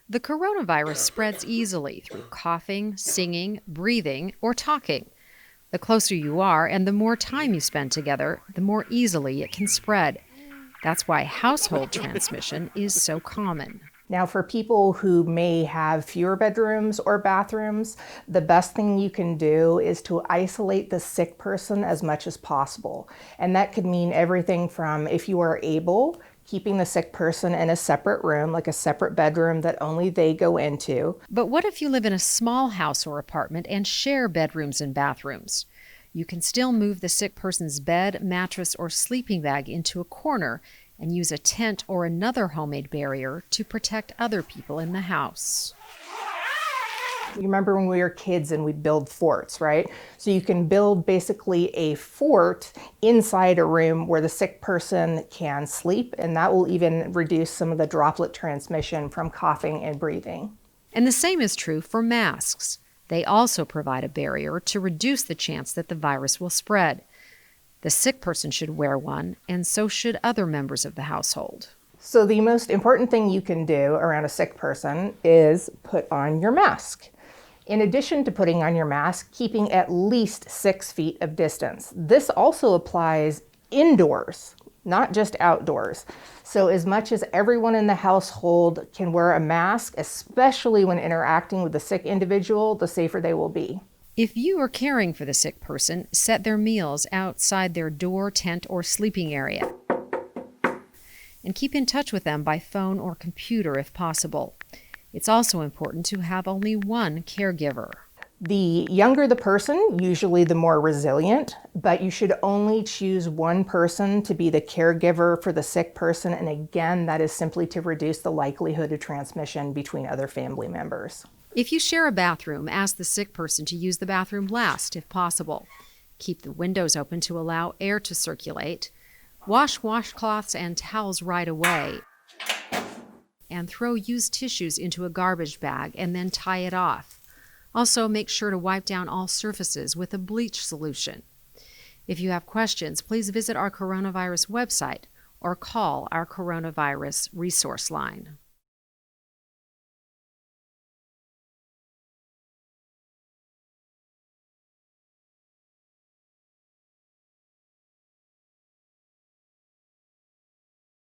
The coronavirus spreads easily through coughing, singing, breathing, or talking. The closer you are and the more time you spend together, the more easily it can spread. That's why household transmission is so common. Now, for people who may have fewer bedrooms or bathrooms, the best thing you can do is to isolate the sick person as much as possible. And that could mean everything from, if you are able, keeping the sick person in a separate room, like a separate bedroom that only they go into. But what if you live in a small house or apartment and share bedrooms and bathrooms? You can still move the sick person's bed, mattress, or sleeping bag into a corner and use a tent or another homemade barrier to protect other people in the house. You remember when we were kids and we'd build forts, right? So you can build basically a fort inside a room where the sick person can sleep, and that will even reduce some of the droplet transmission from coughing and breathing. And the same is true for masks. They also provide a barrier to reduce the chance that the virus will spread. The sick person should wear one, and so should other members of the household. So the most important thing you can do around a sick person is put on your mask. In addition to putting on your mask, keeping at least 6 feet of distance. This also applies indoors, not just outdoors. So as much as everyone in the household can wear a mask, especially when interacting with a sick individual, the safer they will be. If you are caring for the sick person, set their meals outside their door, tent, or sleeping area. And keep in touch with them by phone or computer if possible. It's also important to have only one caregiver. The younger the person, usually the more resilient, but you should only choose one person to be the caregiver for the sick person. And again, that is simply to reduce the likelihood of transmission between other family members. If you share a bathroom, ask the sick person to use the bathroom last if possible. Keep the windows open to allow air to circulate. Wash washcloths and towels right away. And throw used tissues into a garbage bag and then tie it off. Also, make sure to wipe down all surfaces with a bleach solution. If you have questions, please visit our coronavirus website or call our coronavirus resource line.